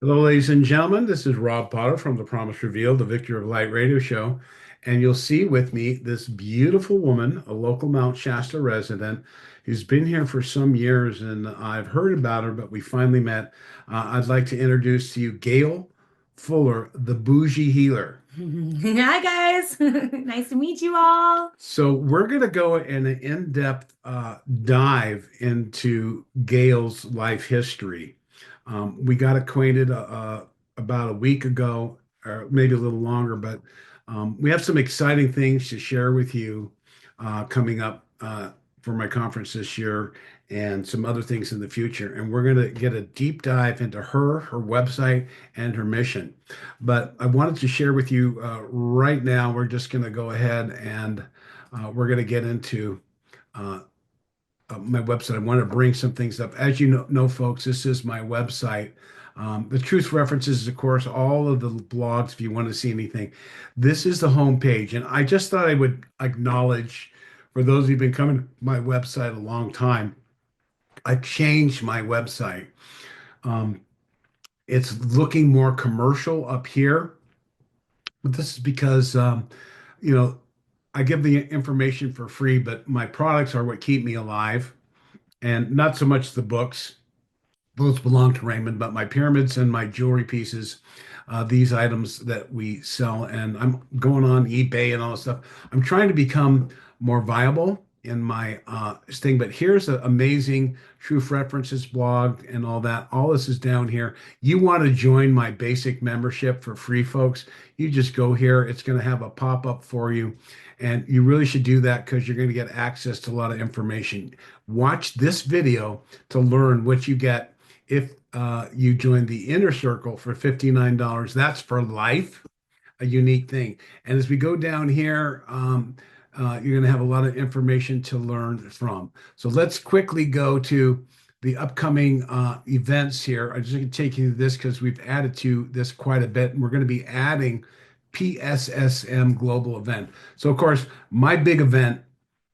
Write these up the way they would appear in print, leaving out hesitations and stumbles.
Hello, ladies and gentlemen. This is Rob Potter from The Promise Revealed, the Victor of Light radio show. And you'll see with me this beautiful woman, a local Mount Shasta resident, who's been here for some years. And I've heard about her, but we finally met. I'd like to introduce to you Gail Fuller, the Boujee healer. Hi guys, nice to meet you all. So, we're going to go in an in depth dive into Gail's life history. We got acquainted about a week ago, or maybe a little longer, but we have some exciting things to share with you coming up for my conference this year and some other things in the future. And we're going to get a deep dive into her website, and her mission. But I wanted to share with you right now, we're just going to go ahead and we're going to get into my website. I want to bring some things up. As you know, folks, this is my website. The truth references, of course, all of the blogs if you want to see anything. This is the homepage. And I just thought I would acknowledge, for those who've been coming to my website a long time, I changed my website. Um, it's looking more commercial up here, but this is because, you know, I give the information for free, but my products are what keep me alive, and not so much the books. Those belong to Raymond, but my pyramids and my jewelry pieces, these items that we sell, and I'm going on eBay and all this stuff. I'm trying to become more viable in my thing, but here's an amazing Truth References blog and all that. All this is down here. You want to join my basic membership for free, folks? You just go here. It's going to have a pop-up for you. And you really should do that because you're going to get access to a lot of information. Watch this video to learn what you get if you join the inner circle for $59. That's for life, a unique thing. And as we go down here, you're going to have a lot of information to learn from. So let's quickly go to the upcoming events here. I'm just going to take you to this because we've added to this quite a bit. And we're going to be adding PSSM Global Event. So, of course, my big event,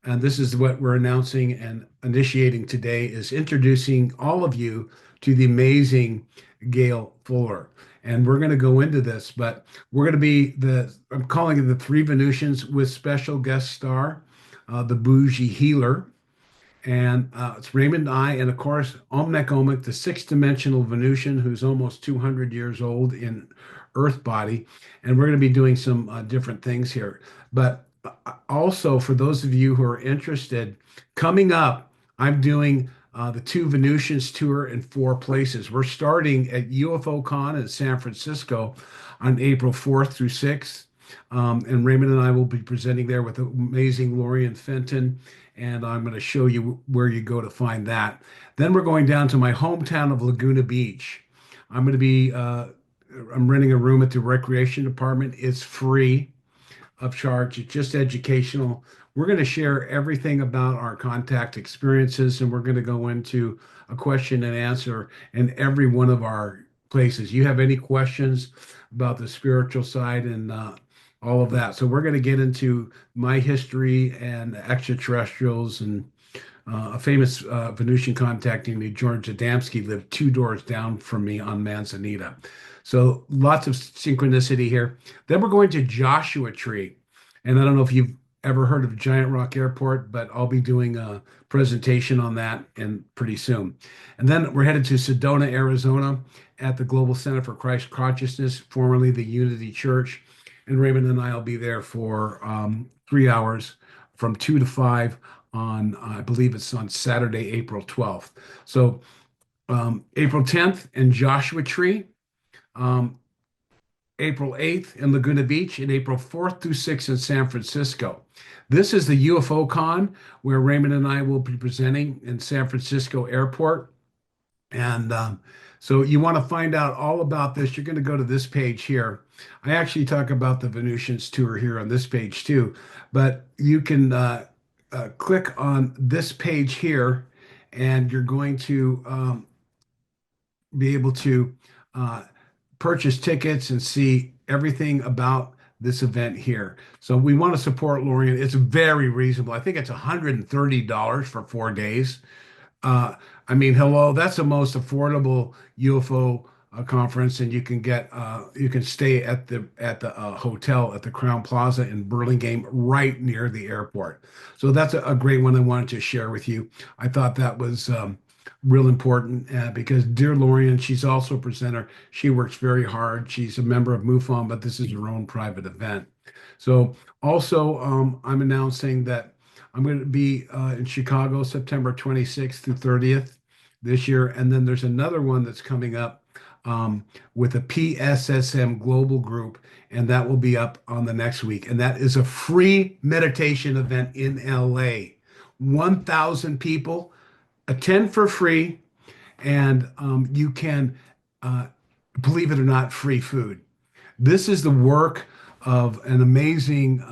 and this is what we're announcing and initiating today, is introducing all of you to the amazing Gail Fuller. And we're going to go into this, but we're going to be I'm calling it the Three Venusians with special guest star, the Boujee healer. And it's Raymond and I, and of course, Omnek Omek, the sixth dimensional Venusian who's almost 200 years old in Earth body. And we're going to be doing some different things here. But also, for those of you who are interested, coming up, I'm doing the Two Venusians tour in four places. We're starting at UFO Con in San Francisco on April 4th through 6th. And Raymond and I will be presenting there with the amazing Lorian Fenton. And I'm going to show you where you go to find that. Then we're going down to my hometown of Laguna Beach. I'm going to be, I'm renting a room at the recreation department. It's free of charge. It's just educational. We're going to share everything about our contact experiences, and we're going to go into a question and answer in every one of our places. You have any questions about the spiritual side and all of that? So we're going to get into my history and extraterrestrials, and a famous Venusian contacting me, George Adamski, lived two doors down from me on Manzanita. So lots of synchronicity here. Then we're going to Joshua Tree. And I don't know if you've ever heard of Giant Rock Airport, but I'll be doing a presentation on that and pretty soon. And then we're headed to Sedona, Arizona at the Global Center for Christ Consciousness, formerly the Unity Church. And Raymond and I will be there for 3 hours from 2 to 5 on, I believe it's on Saturday, April 12th. So April 10th in Joshua Tree, um, April 8th in Laguna Beach, and April 4th through 6th in San Francisco. This is the UFO Con where Raymond and I will be presenting in San Francisco Airport. And so you want to find out all about this, you're going to go to this page here. I actually talk about the Venusians tour here on this page too, but you can click on this page here, and you're going to be able to uh, purchase tickets and see everything about this event here. So we want to support Lorian. It's very reasonable. I think it's $130 for 4 days. I mean, hello, that's the most affordable UFO conference, and you can stay at the hotel at the Crown Plaza in Burlingame, right near the airport. So that's a great one I wanted to share with you. I thought that was real important because dear Lorian, she's also a presenter. She works very hard. She's a member of MUFON, but this is her own private event. So also, I'm announcing that I'm going to be in Chicago September 26th through 30th this year. And then there's another one that's coming up with a PSSM global group, and that will be up on the next week. And that is a free meditation event in LA. 1,000 people attend for free, and you can, uh, believe it or not, free food. This is the work of an amazing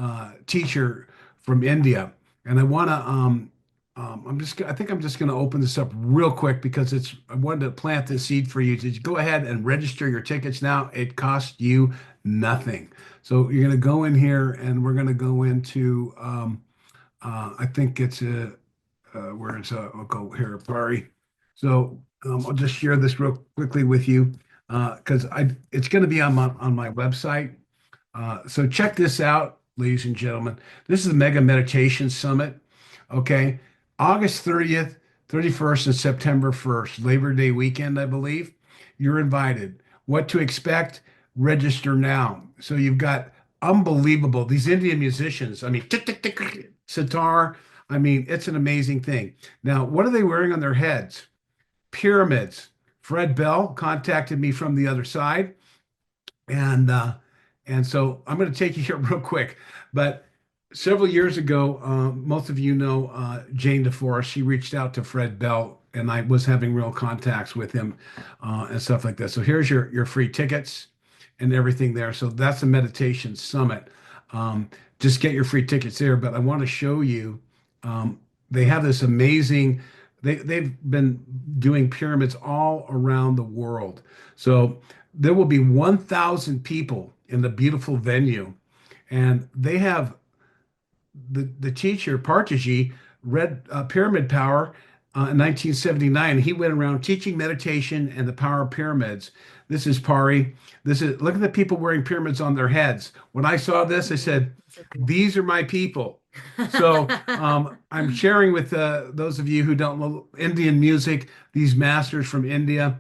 teacher from India, and I think I'm just going to open this up real quick because I wanted to plant the seed for you to go ahead and register your tickets now. It costs you nothing. So you're going to go in here, and we're going to go into, I think it's where it's, I'll go here, Pari. So I'll just share this real quickly with you because it's going to be on my website. So check this out, ladies and gentlemen. This is the Mega Meditation Summit. Okay. August 30th, 31st, and September 1st, Labor Day weekend, I believe. You're invited. What to expect? Register now. So you've got unbelievable, these Indian musicians. I mean, tick, tick, tick, sitar. I mean, it's an amazing thing. Now, what are they wearing on their heads? Pyramids. Fred Bell contacted me from the other side. And so I'm going to take you here real quick. But several years ago, most of you know Jane DeForest. She reached out to Fred Bell, and I was having real contacts with him and stuff like that. So here's your free tickets and everything there. So that's a meditation summit. Just get your free tickets there. But I want to show you. They have this amazing. They've been doing pyramids all around the world. So there will be 1,000 people in the beautiful venue, and they have the teacher Partaji read Pyramid Power in 1979. He went around teaching meditation and the power of pyramids. This is Pari. Look at the people wearing pyramids on their heads. When I saw this, I said, "These are my people." So I'm sharing with those of you who don't know Indian music, these masters from India,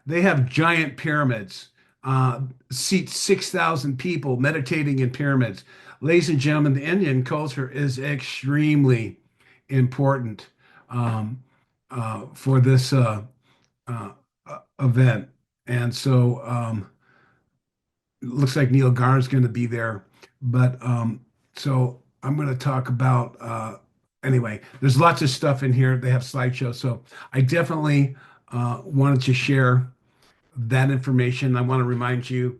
they have giant pyramids, seat 6,000 people meditating in pyramids. Ladies and gentlemen, the Indian culture is extremely important for this uh, event. And so it looks like Neil Gar is going to be there. But so I'm going to talk about, anyway, there's lots of stuff in here. They have slideshows. So I definitely wanted to share that information. I want to remind you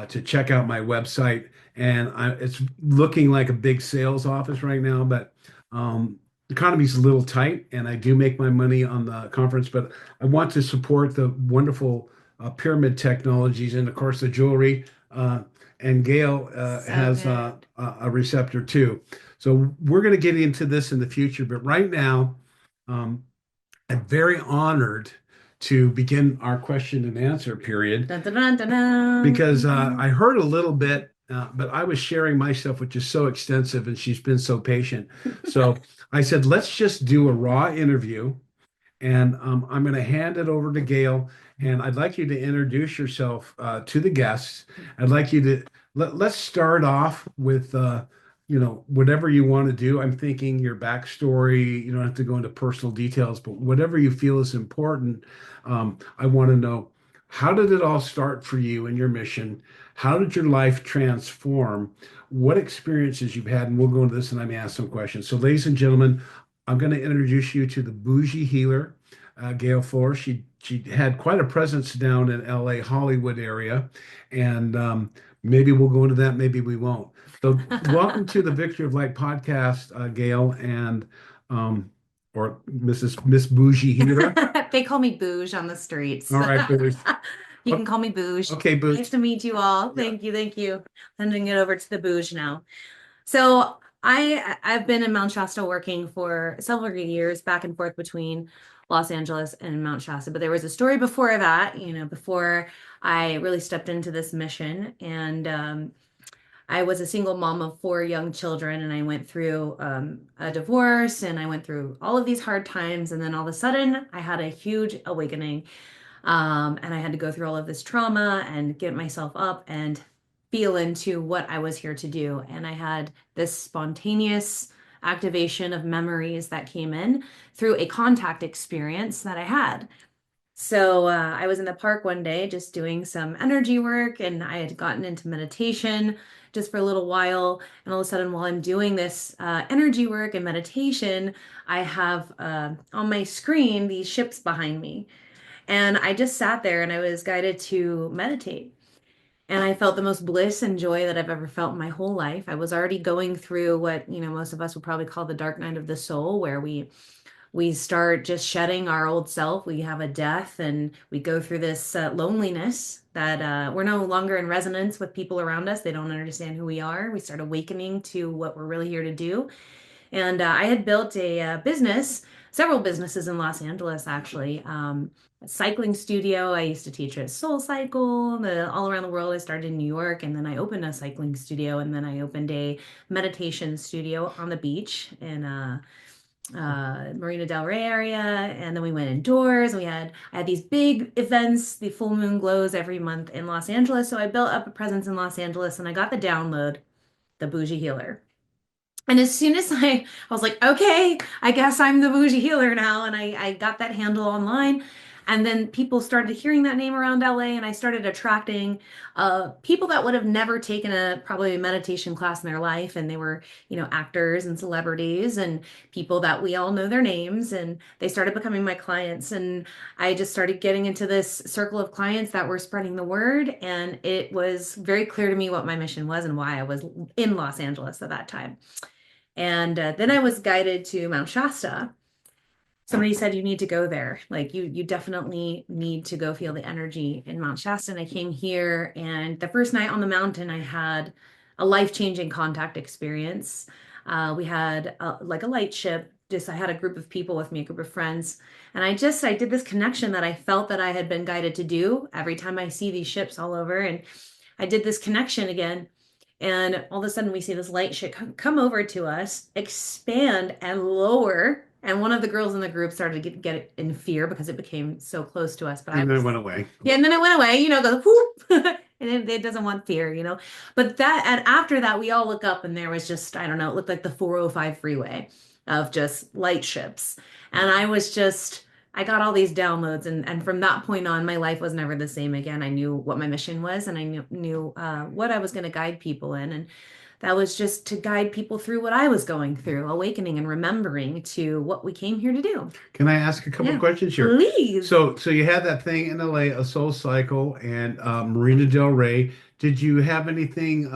to check out my website. And it's looking like a big sales office right now, but the economy's a little tight, and I do make my money on the conference, but I want to support the wonderful pyramid technologies and, of course, the jewelry. And Gail So has good. a receptor too. So we're going to get into this in the future, but right now, um, I'm very honored to begin our question and answer period Dun, dun, dun, dun, dun. because I heard a little bit, but I was sharing my stuff, which is so extensive, and she's been so patient. So I said, let's just do a raw interview, and I'm going to hand it over to Gail. And I'd like you to introduce yourself to the guests. I'd like you to let's start off with whatever you want to do. I'm thinking your backstory. You don't have to go into personal details, but whatever you feel is important. I want to know, how did it all start for you and your mission? How did your life transform? What experiences you've had? And we'll go into this, and I may ask some questions. So, ladies and gentlemen, I'm going to introduce you to the Boujee healer, Gail Fuller. She had quite a presence down in LA, Hollywood area, and maybe we'll go into that, maybe we won't. So, welcome to the Victory of Light podcast, Gail, and or Miss Boujee healer. They call me Bouge on the streets. All right, Bouge. You can call me Bouge. Okay, Bouge. Nice to meet you all. Yeah. Thank you. Thank you. I'm handing it over to the Bouge now. So I've been in Mount Shasta working for several years back and forth between Los Angeles and Mount Shasta. But there was a story before that, before I really stepped into this mission. And I was a single mom of four young children, and I went through a divorce and I went through all of these hard times. And then all of a sudden, I had a huge awakening. And I had to go through all of this trauma and get myself up and feel into what I was here to do. And I had this spontaneous activation of memories that came in through a contact experience that I had. So I was in the park one day just doing some energy work, and I had gotten into meditation just for a little while. And all of a sudden, while I'm doing this energy work and meditation, I have on my screen these ships behind me. And I just sat there and I was guided to meditate. And I felt the most bliss and joy that I've ever felt in my whole life. I was already going through what, most of us would probably call the dark night of the soul, where we start just shedding our old self. We have a death and we go through this loneliness that we're no longer in resonance with people around us. They don't understand who we are. We start awakening to what we're really here to do. And I had built a business, several businesses in Los Angeles, actually. A cycling studio. I used to teach at Soul Cycle, all around the world. I started in New York, and then I opened a cycling studio, and then I opened a meditation studio on the beach in Marina Del Rey area. And then we went indoors. I had these big events, the full moon glows every month in Los Angeles. So I built up a presence in Los Angeles, and I got the download, the Boujee Healer. And as soon as I was like, okay, I guess I'm the bougie healer now. And I got that handle online. And then people started hearing that name around LA, and I started attracting people that would have never taken probably a meditation class in their life. And they were, actors and celebrities and people that we all know their names. And they started becoming my clients. And I just started getting into this circle of clients that were spreading the word. And it was very clear to me what my mission was and why I was in Los Angeles at that time. And then I was guided to Mount Shasta. Somebody said you need to go there. Like you definitely need to go feel the energy in Mount Shasta. And I came here, and the first night on the mountain, I had a life-changing contact experience. We had like a light ship. Just I had a group of people with me, a group of friends, and I did this connection that I felt that I had been guided to do every time I see these ships all over, and I did this connection again. And all of a sudden, we see this light ship come over to us, expand and lower. And one of the girls in the group started to get in fear because it became so close to us. But And then it went away. yeah, and then it went away, goes whoop, and it doesn't want fear. But and after that, we all look up, and there was just, I don't know, it looked like the 405 freeway of just light ships. And I got all these downloads, and from that point on, my life was never the same again. I knew what my mission was, and I knew what I was going to guide people in, and that was just to guide people through what I was going through, awakening and remembering to what we came here to do. Can I ask a couple Yeah, questions here? please. So you had that thing in LA, a Soul Cycle and Marina Del Rey. Did you have anything?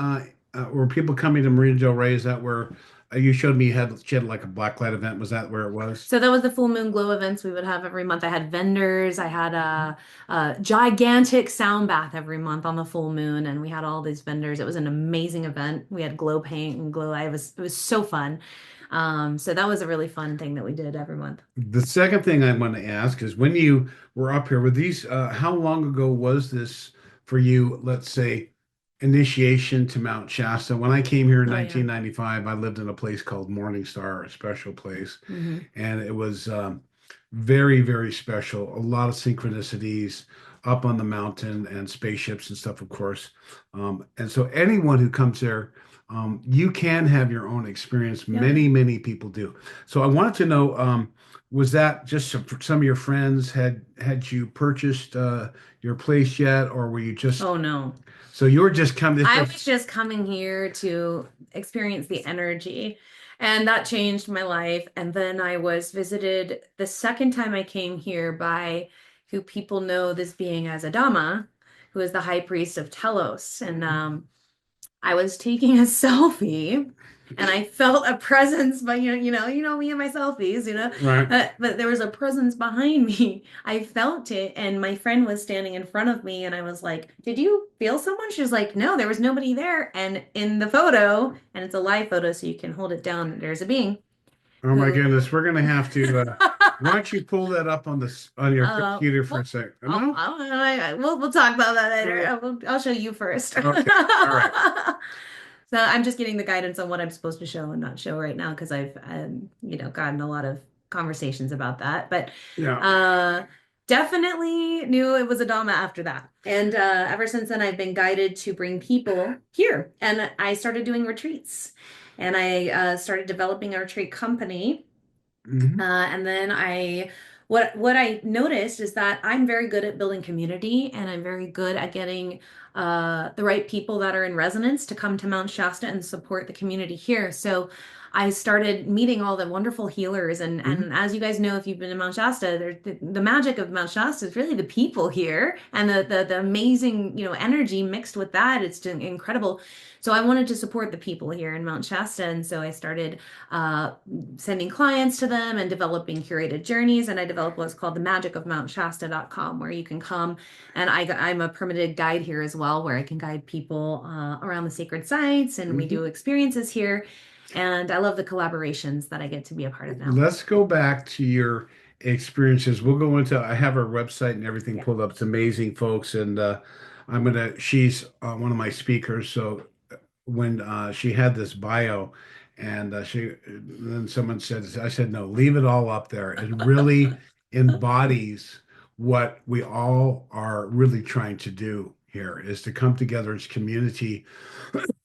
Were people coming to Marina Del Rey? Is that where you showed me she had like a blacklight event? Was that where it was? So that was the full moon glow events we would have every month. I had vendors. I had a gigantic sound bath every month on the full moon, and we had all these vendors. It was an amazing event. We had glow paint and glow. It was so fun. So that was a really fun thing that we did every month. The second thing I want to ask is when you were up here with these, how long ago was this for you? Let's say initiation to Mount Shasta. When I came here in Oh yeah. 1995, I lived in a place called Morningstar, a special place, Hmm. and it was very, very special. A lot of synchronicities up on the mountain and spaceships and stuff, of course. And so anyone who comes there, you can have your own experience. Yep. Many, many people do. So I wanted to know, was that just some of your friends had you purchased your place yet, or were you just Oh no. so you were just coming this I just was just coming here to experience the energy, and that changed my life. And then I was visited the second time I came here by who people know this being as Adama, who is the high priest of Telos. And I was taking a selfie and I felt a presence, but you know me and my selfies, Right. but there was a presence behind me. I felt it, and my friend was standing in front of me, and I was like, "Did you feel someone?" She was like, "No, there was nobody there." And in the photo, and it's a live photo, so you can hold it down, there's a being Oh my who goodness, we're gonna have to. Why don't you pull that up on this on your computer for a well, sec? No. we'll talk about that later. Oh, I'll show you first. okay. All right. So I'm just getting the guidance on what I'm supposed to show and not show right now because I've gotten a lot of conversations about that. But Yeah. uh definitely knew it was a Dhamma after that. And ever since then I've been guided to bring people here. And I started doing retreats. And I started developing a retreat company. Hmm. And then what I noticed is that I'm very good at building community, and I'm very good at getting the right people that are in resonance to come to Mount Shasta and support the community here. So I started meeting all the wonderful healers, and as you guys know, if you've been to Mount Shasta, the magic of Mount Shasta is really the people here and the amazing energy mixed with that. It's just incredible. So I wanted to support the people here in Mount Shasta, and so I started uh, sending clients to them and developing curated journeys. And I developed what's called the magic of Mount Shasta.com, where you can come, and I'm a permitted guide here as well, where I can guide people around the sacred sites, and we Hmm. do experiences here. And I love the collaborations that I get to be a part of now. Let's go back to your experiences. We'll go into, I have our website and everything Yeah. pulled up. It's amazing, folks. And she's one of my speakers. So when she had this bio and then someone said, I said, no, leave it all up there. It really embodies what we all are really trying to do here is to come together as community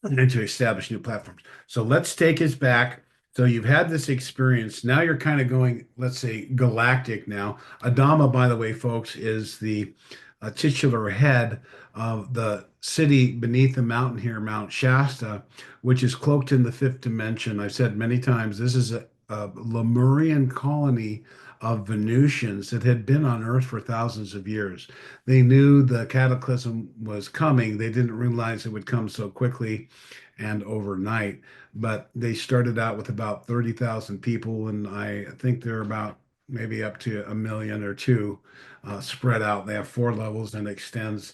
and to establish new platforms. So let's take us back. So you've had this experience. Now you're kind of going, let's say, galactic now. Adama, by the way, folks, is the titular head of the city beneath the mountain here, Mount Shasta, which is cloaked in the fifth dimension. I've said many times this is a Lemurian colony of Venusians that had been on Earth for thousands of years. They knew the cataclysm was coming. They didn't realize it would come so quickly and overnight. But they started out with about 30,000 people, and I think they're about maybe up to a million or two spread out. They have four levels and extends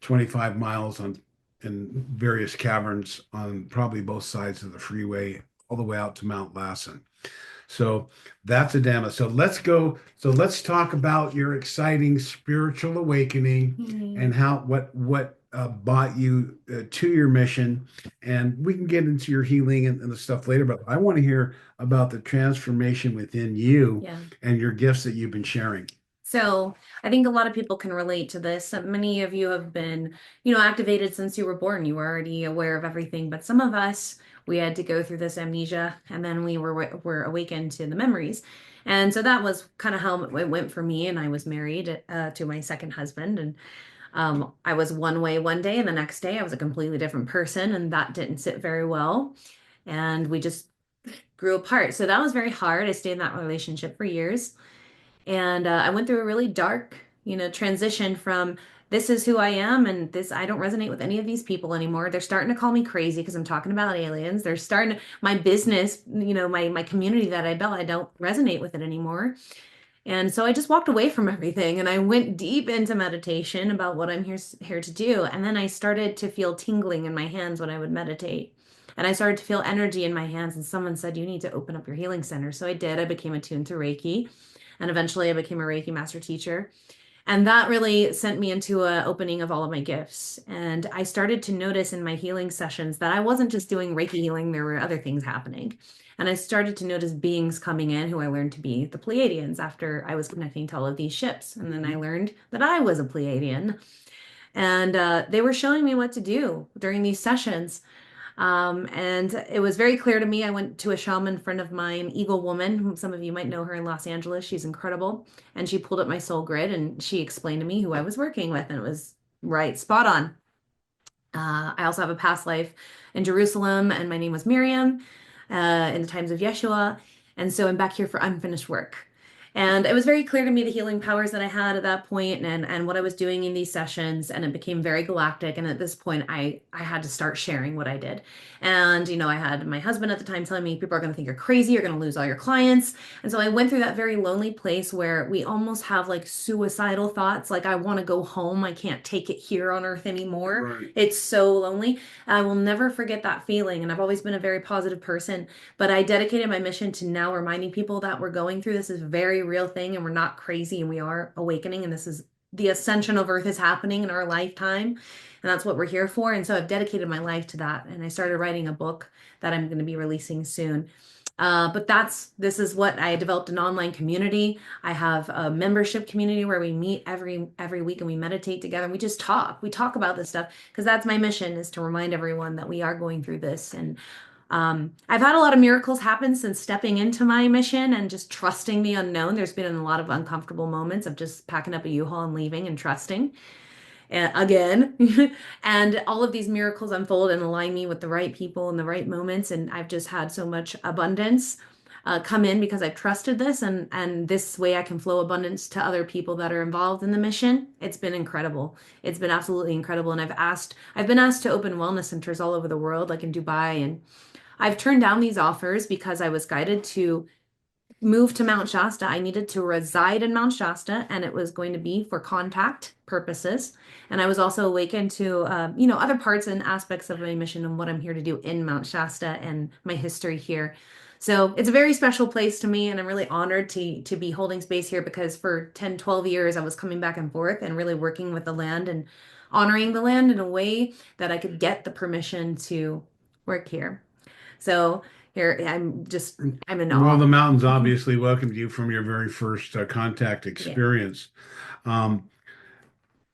25 miles on in various caverns on probably both sides of the freeway, all the way out to Mount Lassen. So that's a demo. So let's go. So let's talk about your exciting spiritual awakening and Mhm. how what brought you to your mission. And we can get into your healing and the stuff later. But I want to hear about the transformation within you Yeah. and your gifts that you've been sharing. So I think a lot of people can relate to this. Many of you have been, activated since you were born. You were already aware of everything, but some of us, we had to go through this amnesia, and then we were awakened to the memories. And so that was kind of how it went for me. And I was married to my second husband, and I was one way one day, and the next day I was a completely different person, and that didn't sit very well. And we just grew apart. So that was very hard. I stayed in that relationship for years. And I went through a really dark, transition from this is who I am, and this I don't resonate with any of these people anymore. They're starting to call me crazy because I'm talking about aliens. They're starting my business, my community that I built, I don't resonate with it anymore. And so I just walked away from everything, and I went deep into meditation about what I'm here to do. And then I started to feel tingling in my hands when I would meditate. And I started to feel energy in my hands, and someone said, "You need to open up your healing center." So I did. I became attuned to Reiki, and eventually I became a Reiki master teacher. And that really sent me into a opening of all of my gifts. And I started to notice in my healing sessions that I wasn't just doing Reiki healing, there were other things happening. And I started to notice beings coming in who I learned to be the Pleiadians after I was connecting to all of these ships. And then I learned that I was a Pleiadian. And they were showing me what to do during these sessions. And it was very clear to me. I went to a shaman friend of mine, Eagle Woman, whom some of you might know her in Los Angeles. She's incredible. And she pulled up my soul grid and she explained to me who I was working with. And it was right, spot on. I also have a past life in Jerusalem, and my name was Miriam in the times of Yeshua. And so I'm back here for unfinished work. And it was very clear to me the healing powers that I had at that point and what I was doing in these sessions. And it became very galactic. And at this point, I had to start sharing what I did. And, I had my husband at the time telling me people are going to think you're crazy, you're going to lose all your clients. And so I went through that very lonely place where we almost have like suicidal thoughts, like I want to go home. I can't take it here on earth anymore. Right. It's so lonely. I will never forget that feeling. And I've always been a very positive person. But I dedicated my mission to now reminding people that we're going through this is a very real thing and we're not crazy and we are awakening and this is the ascension of Earth is happening in our lifetime. And that's what we're here for. And so I've dedicated my life to that. And I started writing a book that I'm going to be releasing soon. But this is what I developed an online community. I have a membership community where we meet every week and we meditate together and we just talk. We talk about this stuff because that's my mission is to remind everyone that we are going through this. And I've had a lot of miracles happen since stepping into my mission and just trusting the unknown. There's been a lot of uncomfortable moments of just packing up a U-Haul and leaving and trusting again. And all of these miracles unfold and align me with the right people in the right moments. And I've just had so much abundance come in because I've trusted this and this way I can flow abundance to other people that are involved in the mission. It's been incredible. It's been absolutely incredible. And I've been asked to open wellness centers all over the world, like in Dubai, and I've turned down these offers because I was guided to move to Mount Shasta. I needed to reside in Mount Shasta, and it was going to be for contact purposes. And I was also awakened to, other parts and aspects of my mission and what I'm here to do in Mount Shasta and my history here. So it's a very special place to me, and I'm really honored to be holding space here because for 10, 12 years I was coming back and forth and really working with the land and honoring the land in a way that I could get the permission to work here. So here I'm in Well, awe. the mountains obviously welcomed you from your very first contact Yeah. experience. Um,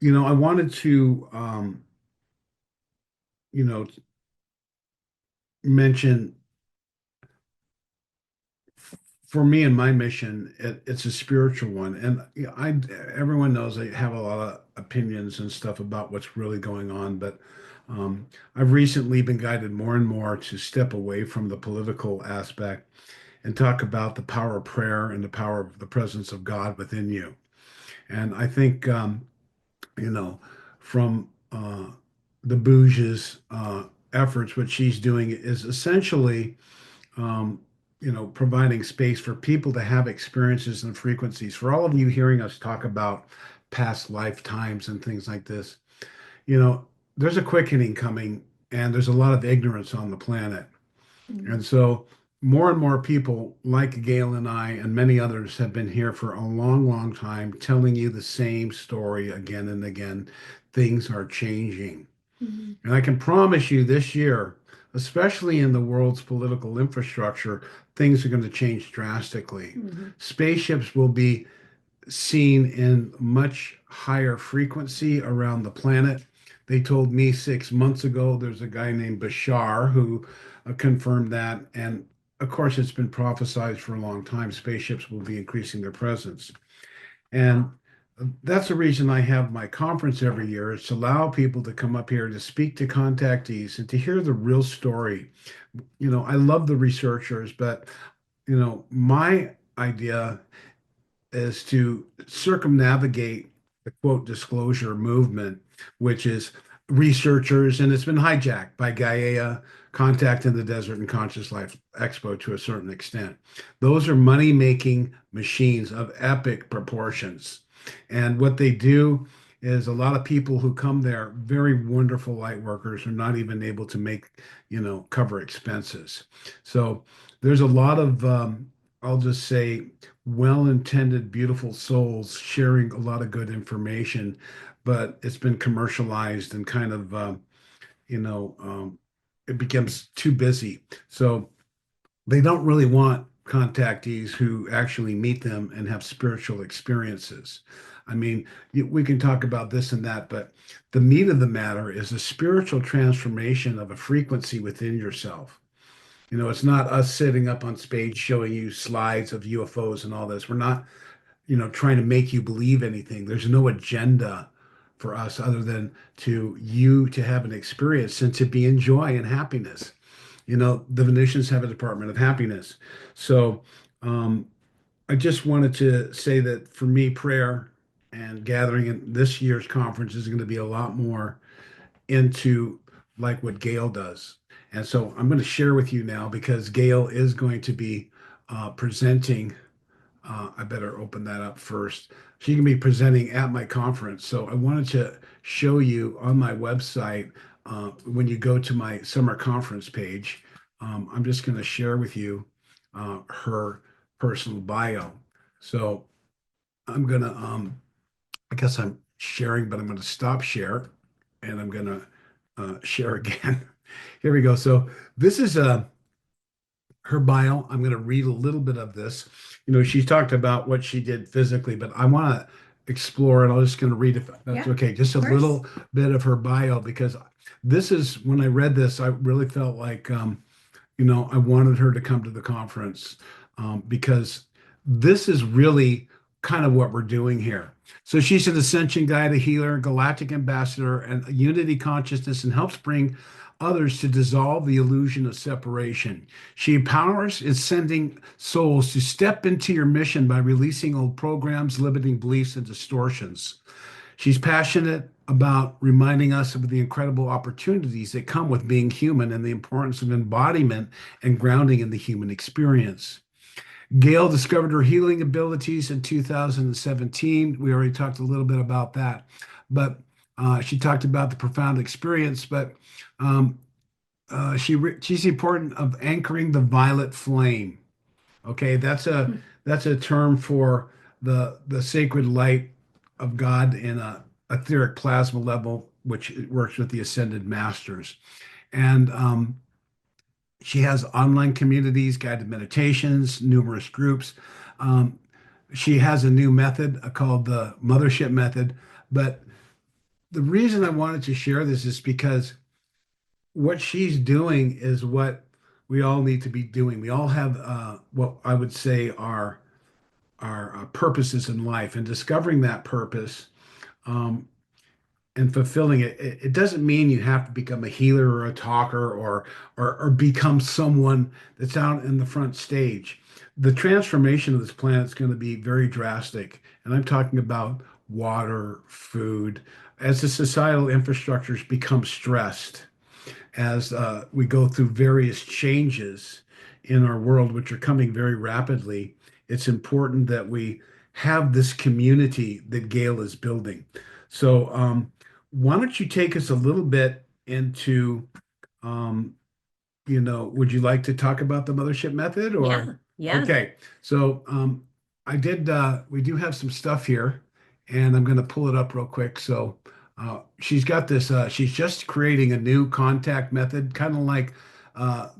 I wanted to, you know, mention for me and my mission, it's a spiritual one. And everyone knows I have a lot of opinions and stuff about what's really going on, but I've recently been guided more and more to step away from the political aspect and talk about the power of prayer and the power of the presence of God within you. And I think, you know, from the Bouge's efforts, what she's doing is essentially, um, providing space for people to have experiences and frequencies. For all of you hearing us talk about past lifetimes and things like this, you know, there's a quickening coming and there's a lot of ignorance on the planet. Mm. And so more and more people like Gail and I and many others have been here for a long, long time telling you the same story again and again. Things are changing. Mhm. And I can promise you this year, especially in the world's political infrastructure, things are going to change drastically. Mhm. Spaceships will be seen in much higher frequency around the planet. They told me 6 months ago there's a guy named Bashar who confirmed that. And of course, it's been prophesized for a long time. Spaceships will be increasing their presence. And that's the reason I have my conference every year is to allow people to come up here to speak to contactees and to hear the real story. I love the researchers, but my idea is to circumnavigate the quote disclosure movement, which is researchers, and it's been hijacked by Gaia, Contact in the Desert, and Conscious Life Expo to a certain extent. Those are money making machines of epic proportions. And what they do is a lot of people who come there, very wonderful light workers, are not even able to make, cover expenses. So there's a lot of, I'll just say, well-intended, beautiful souls sharing a lot of good information, but it's been commercialized and kind of, you know, um, it becomes too busy. So they don't really want contactees who actually meet them and have spiritual experiences. I mean, we can talk about this and that, but the meat of the matter is a spiritual transformation of a frequency within yourself. It's not us sitting up on stage showing you slides of UFOs and all this. We're not, trying to make you believe anything. There's no agenda for us other than to have an experience and to be in joy and happiness. The Venusians have a department of happiness. So, I just wanted to say that for me, prayer and gathering in this year's conference is going to be a lot more into like what Gail does. And so I'm going to share with you now because Gail is going to be presenting. I better open that up first. She can be presenting at my conference. So I wanted to show you on my website when you go to my summer conference page. I'm just going to share with you her personal bio. So I'm going to, I guess I'm sharing, but I'm going to stop share and I'm going to share again. Here we go. So this is her bio. I'm going to read a little bit of this. She talked about what she did physically, but I want to explore, and I'm just going to read, if that's Yeah, okay, just a of course. little bit of her bio, because this is when I read this, I really felt like I wanted her to come to the conference because this is really kind of what we're doing here. So she's an ascension guide, a healer, galactic ambassador, and a unity consciousness, and helps bring others to dissolve the illusion of separation. She empowers ascending souls to step into your mission by releasing old programs, limiting beliefs, and distortions. She's passionate about reminding us of the incredible opportunities that come with being human and the importance of embodiment and grounding in the human experience. Gail discovered her healing abilities in 2017. We already talked a little bit about that, but she talked about the profound experience. But um, she's important of anchoring the violet flame. Okay, that's a term for the sacred light of God in a etheric plasma level, which works with the ascended masters. And she has online communities, guided meditations, numerous groups. Um, she has a new method called the Mothership Method. But the reason I wanted to share this is because what she's doing is what we all need to be doing. We all have what I would say are our purposes in life, and discovering that purpose um, and fulfilling it. It doesn't mean you have to become a healer or a talker or become someone that's out in the front stage. The transformation of this planet is going to be very drastic, and I'm talking about water, food, as the societal infrastructures become stressed as we go through various changes in our world, which are coming very rapidly. It's important that we have this community that Gail is building. So, why don't you take us a little bit into, um, would you like to talk about the Mothership Method or? Yeah, yeah. Okay, so we do have some stuff here, and I'm going to pull it up real quick. So she's got this, she's just creating a new contact method, kind of like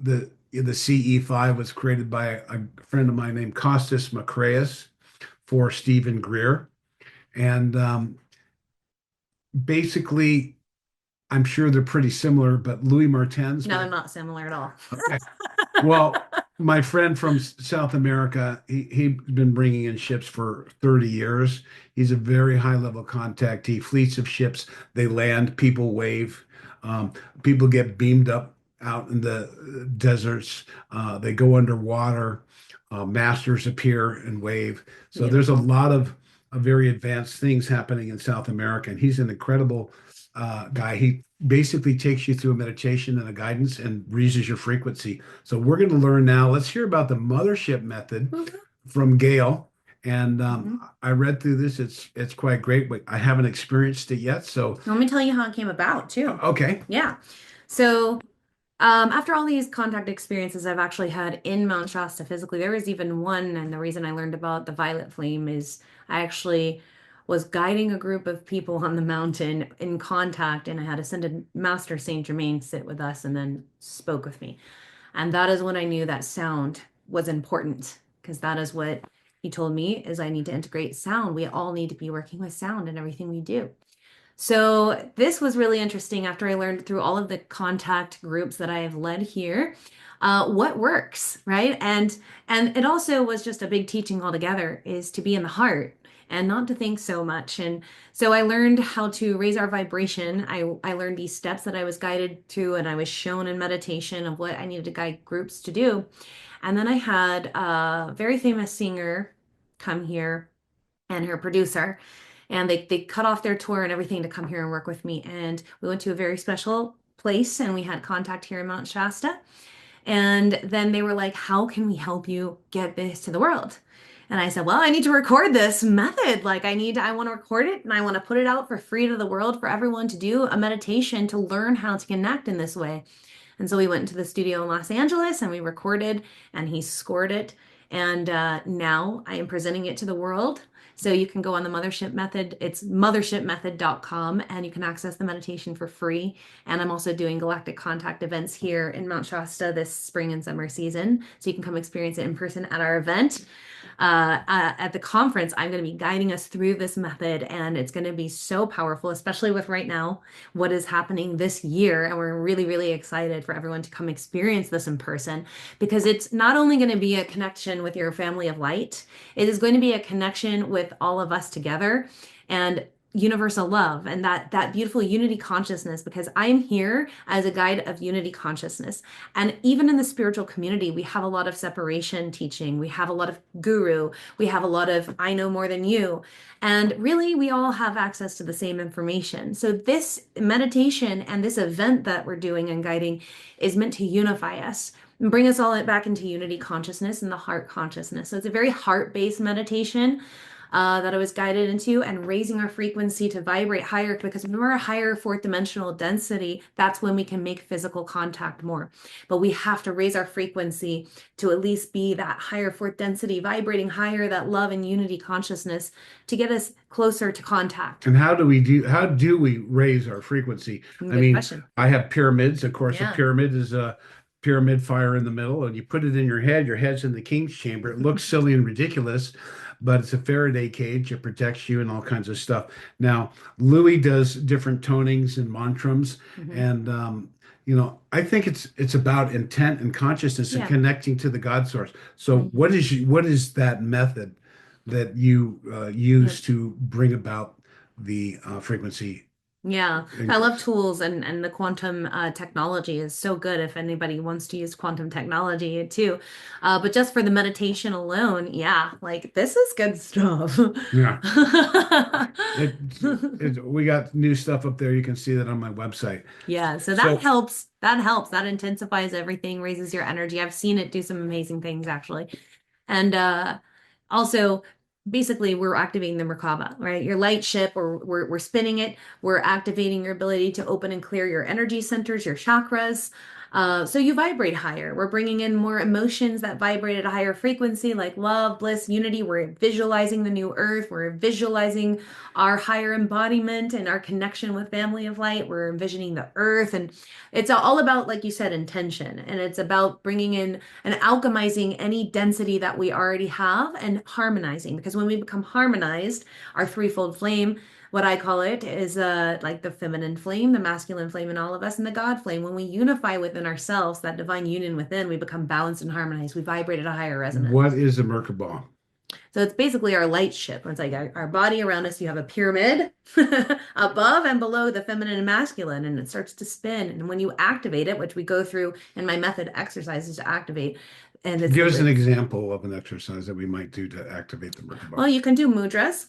the CE5 was created by a friend of mine named Costas Macraeus for Stephen Greer. And basically, I'm sure they're pretty similar, but Louis Martens, No, they're not similar at all. okay. Well, my friend from South America, he's been bringing in ships for 30 years. He's a very high level contactee. Fleets of ships, they land, people wave, um, people get beamed up out in the deserts. They go underwater. Masters appear and wave. So there's a Beautiful. lot of very advanced things happening in South America, and he's an incredible guy. He basically takes you through a meditation and a guidance and raises your frequency. So we're going to learn now. Let's hear about the Mothership Method Mhm. from Gail. And Mhm. I read through this. It's quite great, but I haven't experienced it yet. So Let me tell you how it came about too. okay, Yeah. So after all these contact experiences I've actually had in Mount Shasta physically, there was even one, and the reason I learned about the violet flame is I actually was guiding a group of people on the mountain in contact, and I had Ascended Master Saint Germain sit with us and then spoke with me. And that is when I knew that sound was important, because that is what he told me is I need to integrate sound. We all need to be working with sound in everything we do. So this was really interesting after I learned through all of the contact groups that I have led here, what works, right? And it also was just a big teaching altogether is to be in the heart and not to think so much. And so I learned how to raise our vibration. I learned these steps that I was guided to and I was shown in meditation of what I needed to guide groups to do. And then I had a very famous singer. come here and her producer. And they cut off their tour and everything to come here and work with me. And we went to a very special place and we had contact here in Mount Shasta. And then they were like, how can we help you get this to the world? And I said, well, I need to record this method. Like, I want to record it and I want to put it out for free to the world for everyone to do a meditation to learn how to connect in this way. And so we went into the studio in Los Angeles and we recorded and he scored it. And now I am presenting it to the world. So you can go on the Mothership Method. It's mothershipmethod.com and you can access the meditation for free. And I'm also doing galactic contact events here in Mount Shasta this spring and summer season. So you can come experience it in person at our event. At the conference, I'm going to be guiding us through this method, and it's going to be so powerful, especially with right now what is happening this year. And we're really, really excited for everyone to come experience this in person because it's not only going to be a connection with your family of light, it is going to be a connection with all of us together. And universal love and that beautiful unity consciousness because I'm here as a guide of unity consciousness. And even in the spiritual community, we have a lot of separation teaching. We have a lot of guru. We have a lot of I know more than you. And really, we all have access to the same information. So this meditation and this event that we're doing and guiding is meant to unify us and bring us all back into unity consciousness and the heart consciousness. So it's a very heart-based meditation that I was guided into and raising our frequency to vibrate higher because when we're a higher fourth dimensional density, that's when we can make physical contact more. But we have to raise our frequency to at least be that higher fourth density, vibrating higher, that love and unity consciousness to get us closer to contact. And how do we raise our frequency? Good question. I have pyramids. Of course, Yeah. a pyramid is a pyramid fire in the middle, and you put it in your head's in the king's chamber. It looks silly and ridiculous, but it's a Faraday cage. It protects you and all kinds of stuff. Now, Louis does different tonings and mantrams, and I think it's about intent and consciousness and connecting to the God source. So, what is that method that you use to bring about the frequency? Yeah, I love tools and the quantum technology is so good if anybody wants to use quantum technology too. But just for the meditation alone, yeah, like this is good stuff. Yeah. We got new stuff up there. You can see that on my website. Yeah, so that helps. That helps. That intensifies everything, raises your energy. I've seen it do some amazing things actually. And also basically we're activating the Merkaba, right? Your light ship, or we're spinning it. We're activating your ability to open and clear your energy centers, your chakras. So you vibrate higher. We're bringing in more emotions that vibrate at a higher frequency, like love, bliss, unity. We're visualizing the new earth. We're visualizing our higher embodiment and our connection with family of light. We're envisioning the earth. And it's all about, like you said, intention. And it's about bringing in and alchemizing any density that we already have and harmonizing. Because when we become harmonized, our threefold flame, what I call it is like the feminine flame, the masculine flame in all of us, and the God flame. When we unify within ourselves, that divine union within, we become balanced and harmonized. We vibrate at a higher resonance. What is a Merkaba? So it's basically our light ship. It's like our body around us. You have a pyramid above and below the feminine and masculine, and it starts to spin. And when you activate it, which we go through in my method exercises to activate, and give us an example of an exercise that we might do to activate the Merkaba. Well, you can do mudras,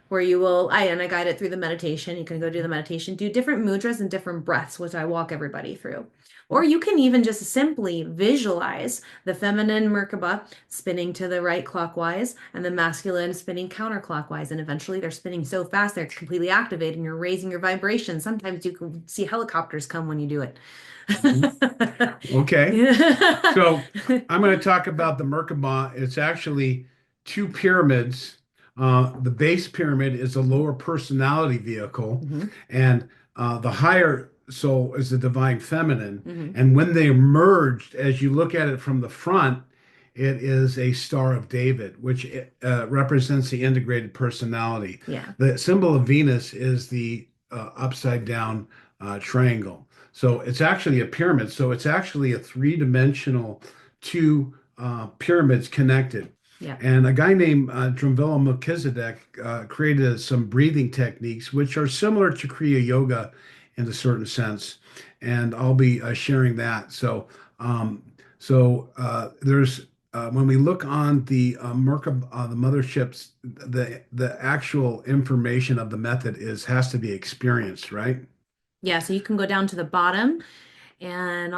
where you will, I guide it through the meditation. You can go do the meditation, do different mudras and different breaths, which I walk everybody through. Or you can even just simply visualize the feminine Merkaba spinning to the right clockwise and the masculine spinning counterclockwise. And eventually they're spinning so fast, they're completely activated and you're raising your vibration. Sometimes you can see helicopters come when you do it. Okay. So I'm going to talk about the Merkaba. It's actually two pyramids. The base pyramid is a lower personality vehicle, and the higher soul is the divine feminine. And when they merged, as you look at it from the front, it is a Star of David, which represents the integrated personality. Yeah. The symbol of Venus is the upside down triangle. So it's actually a pyramid. So it's actually a three-dimensional two pyramids connected. Yeah. And a guy named Drunvalo Melchizedek created some breathing techniques, which are similar to Kriya Yoga in a certain sense. And I'll be sharing that. So there's when we look on the the motherships, the actual information of the method is has to be experienced, right? Yeah, so you can go down to the bottom and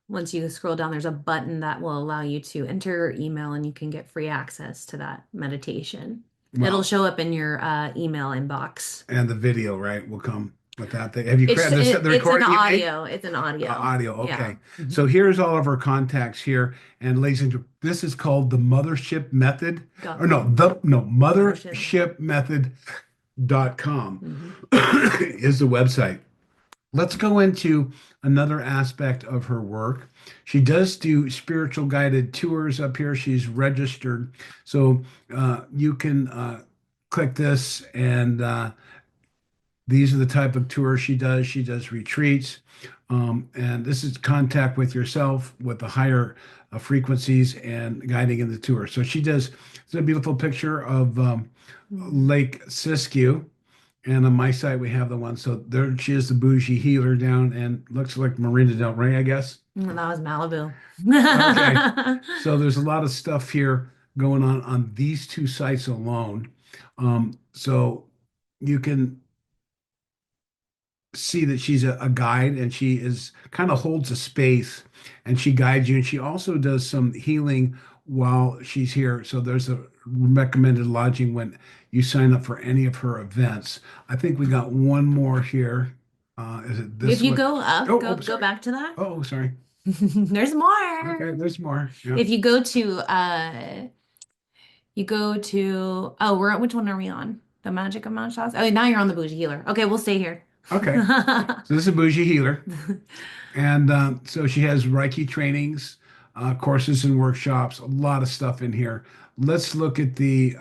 once you scroll down, there's a button that will allow you to enter your email and you can get free access to that meditation. It'll Well, show up in your email inbox. and the video, right, will come with that thing. Have you It's created the it's an recording you made? audio. It's an audio. Audio, Yeah. okay. So here's all of our contacts here, and ladies and gentlemen, this is called the Mothership Method, Dot or no, com. Mothership. mothershipmethod.com Hmm. is the website. Let's go into another aspect of her work. She does do spiritual guided tours up here. She's registered. So you can click this, and these are the type of tours she does. She does retreats. And this is contact with yourself with the higher frequencies and guiding in the tour. So she does, it's a beautiful picture of Lake Siskiyou. And on my side, we have the one. So there she is, the Boujee healer down, and looks like Marina Del Rey, I guess. That was Malibu. Okay. So there's a lot of stuff here going on these two sites alone. So you can see that she's a guide, and she is kind of holds a space, and she guides you, and she also does some healing while she's here. So there's a recommended lodging when you sign up for any of her events. I think we got one more here. Is it If this you one? go up, Oh, go sorry. back to that. Oh, sorry. There's more. Okay, there's more. Yeah. If you go to you go to we're at which one are we on? The Magic of Mount Shasta? Oh, now you're on the Bougie Healer. Okay, we'll stay here. Okay. So this is a Boujee healer. And so she has Reiki trainings, courses and workshops, a lot of stuff in here. Let's look at the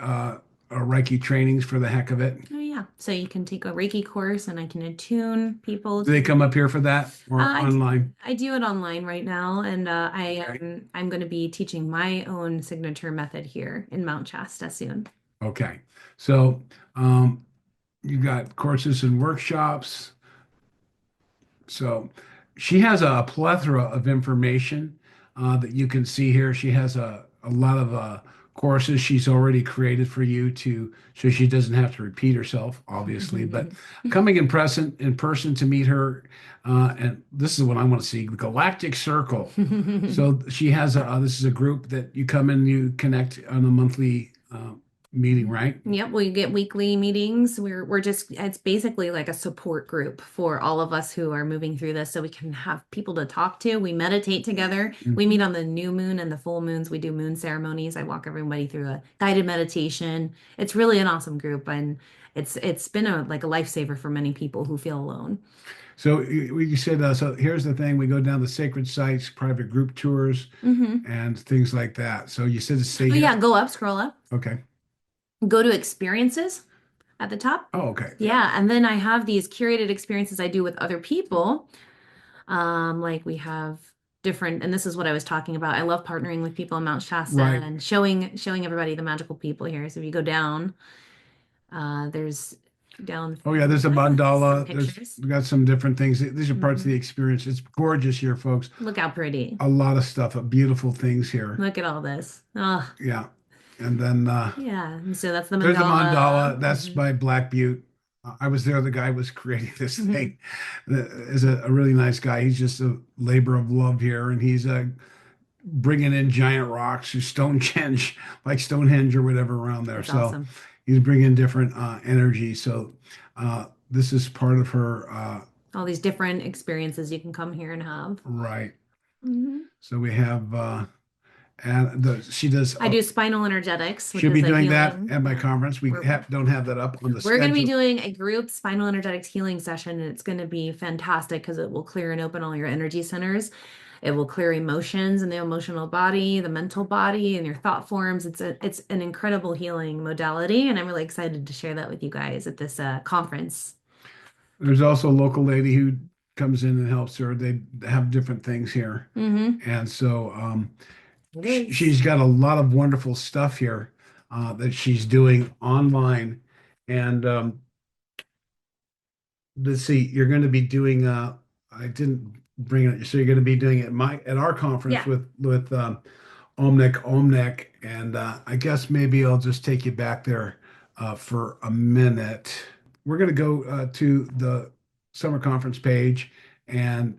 Reiki trainings for the heck of it. Oh yeah. So you can take a Reiki course and I can attune people Do they to come up here for that or online? I do it online right now, and Okay. I'm going to be teaching my own signature method here in Mount Shasta soon. Okay. So you got courses and workshops. So she has a plethora of information that you can see here. She has a lot of courses she's already created for you to, so she doesn't have to repeat herself, obviously. But coming in person to meet her, and this is what I want to see, the Galactic Circle. So she has this is a group that you come in, you connect on a monthly meeting, right? Yep, we get weekly meetings. We're just it's basically like a support group for all of us who are moving through this so we can have people to talk to. We meditate together. We meet on the new moon and the full moons. We do moon ceremonies. I walk everybody through a guided meditation. It's really an awesome group, and it's been a like a lifesaver for many people who feel alone. So you said, so here's the thing, we go down the sacred sites, private group tours, Hmm. and things like that. So you said to stay Oh here. yeah, go up, scroll up. Okay. Go to experiences at the top. Oh, okay. Yeah, and then I have these curated experiences I do with other people. Like we have different, and this is what I was talking about. I love partnering with people in Mount Shasta Right. and showing everybody the magical people here. So if you go down, there's down Oh, yeah, there's a some mandala. There's pictures. we got some different things. These are parts of the Mhm. experience. It's gorgeous here, folks. Look how pretty. A lot of stuff, beautiful things here. Look at all this. Oh, Yeah. And then yeah. And so that's the there's a mandala. mandala. That's Mhm. by Black Butte. I was there. The guy was creating this Mhm. thing. Is a really nice guy. He's just a labor of love here, and he's bringing in giant rocks, or Stonehenge, like Stonehenge or whatever around there. That's So awesome. he's bringing different energy. So this is part of her All these different experiences you can come here and have. right. Mhm. So we have and she does. I do spinal energetics, which She'll be is a doing that healing. at my Yeah. conference. We We're, don't have that up on the we're going to be schedule. doing a group spinal energetics healing session, and it's going to be fantastic because it will clear and open all your energy centers. It will clear emotions in the emotional body, the mental body, and your thought forms. It's an incredible healing modality, and I'm really excited to share that with you guys at this conference. There's also a local lady who comes in and helps her. They have different things here, Mm-hmm. and so It is. she's got a lot of wonderful stuff here that she's doing online. And let's see, you're going to be doing. I didn't bring it, so you're going to be doing it at our conference Yeah. with Omnek, and I guess maybe I'll just take you back there for a minute. We're going to go to the summer conference page, and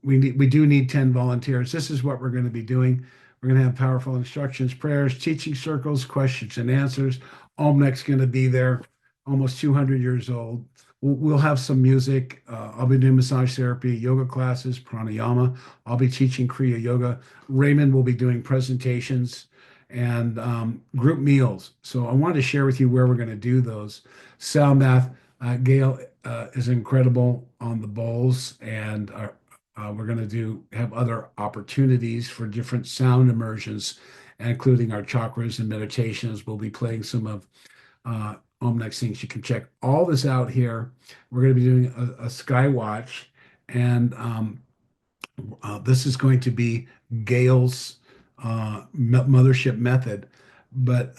we do need 10 volunteers. This is what we're going to be doing. We're going to have powerful instructions, prayers, teaching circles, questions and answers. Omnek's going to be there, almost 200 years old. We'll have some music. I'll be doing massage therapy, yoga classes, pranayama. I'll be teaching Kriya yoga. Raymond will be doing presentations and group meals. So I wanted to share with you where we're going to do those. Sound math. Gail is incredible on the bowls, and we're going to have other opportunities for different sound immersions, including our chakras and meditations. We'll be playing some of Omnex things. You can check all this out here. We're going to be doing a sky watch, and this is going to be Gail's Mothership Method, but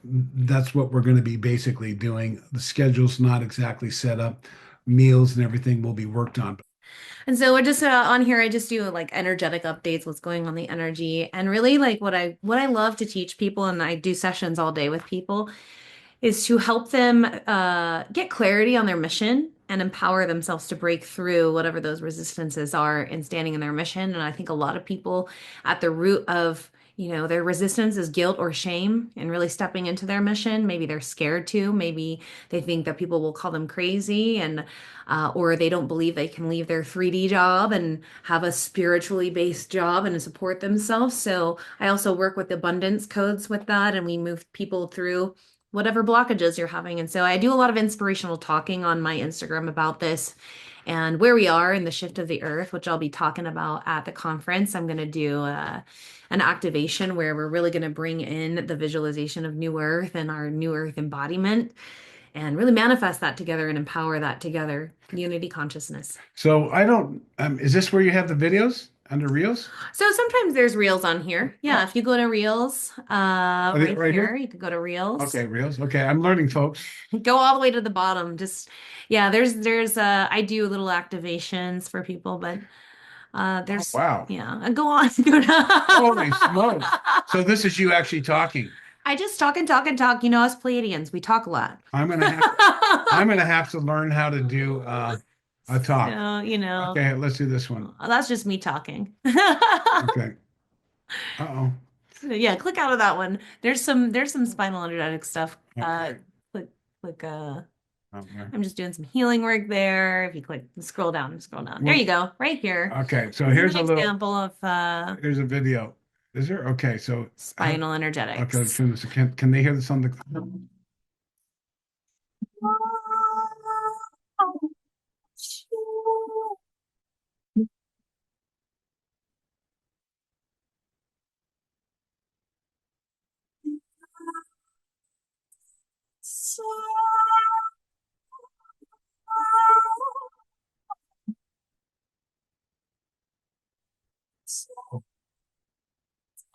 that's what we're going to be basically doing. The schedule's not exactly set up. Meals and everything will be worked on. And so we're just on here, I just do like energetic updates, what's going on the energy, and really like what I love to teach people, and I do sessions all day with people, is to help them get clarity on their mission and empower themselves to break through whatever those resistances are in standing in their mission. And I think a lot of people at the root of, their resistance is guilt or shame and really stepping into their mission. Maybe they're scared to, maybe they think that people will call them crazy and or they don't believe they can leave their 3D job and have a spiritually based job and support themselves. So I also work with abundance codes with that, and we move people through whatever blockages you're having. And so I do a lot of inspirational talking on my Instagram about this and where we are in the shift of the earth, which I'll be talking about at the conference. I'm going to do an activation where we're really going to bring in the visualization of new earth and our new earth embodiment and really manifest that together and empower that together. Unity consciousness. So I don't, is this where you have the videos under Reels? So sometimes there's reels on here. Yeah, if you go to reels, Are they right right here, here? you could go to reels. Okay, Reels. Okay, I'm learning, folks. Go all the way to the bottom. Just yeah, there's I do little activations for people, but Oh, there's wow. yeah, go on. Go Holy smokes. to- So this is you actually talking. I just talk and talk and talk. Us Pleiadians, we talk a lot. I'm gonna have I'm gonna have to learn how to do a talk. So, Okay, let's do this one. that's just me talking. Okay. Uh-oh. So, yeah, click out of that one. There's some spinal energetic stuff. Okay. Click click Okay. I'm just doing some healing work there. If you click, scroll down, scroll down. There Well, you go, right here. okay, so This is here's an a little example of here's a video. Is there? Okay, so how spinal okay, let's energetics. turn this. Can they hear this on the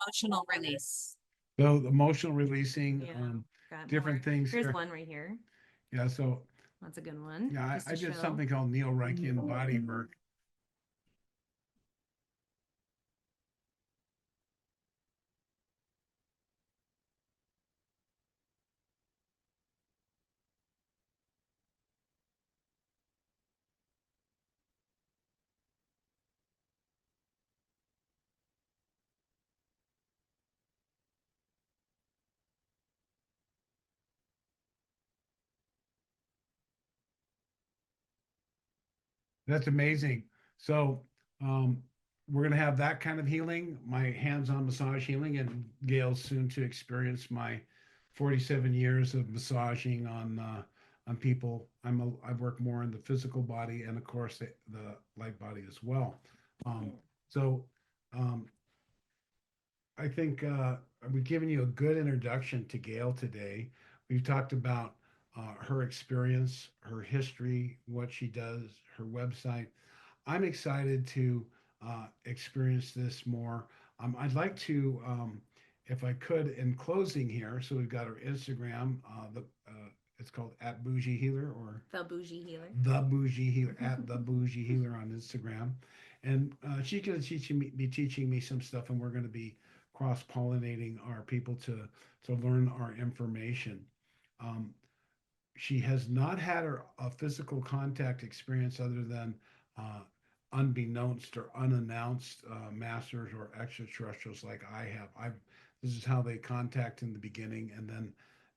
Emotional release. so emotional releasing, Yeah, got different more. things Here's here. one right here. Yeah, so That's a good one. yeah, Just I to did show. something called Neo Reichian body work. That's amazing. So we're gonna have that kind of healing, my hands-on massage healing, and Gail's soon to experience my 47 years of massaging on people. I work more in the physical body and of course the light body as well. So um, I think we've given you a good introduction to Gail today. We've talked about her experience, her history, what she does, her website. I'm excited to experience this more. I'd like to, if I could, in closing here. So we've got our Instagram. It's called at Boujee Healer or The Boujee healer. the Boujee Healer at the Boujee Healer on Instagram, and she's going to be teaching me some stuff, and we're going to be cross-pollinating our people to learn our information. Um, she has not had a physical contact experience other than uh, unbeknownst or unannounced masters or extraterrestrials like I have. I've This is how they contact in the beginning, and then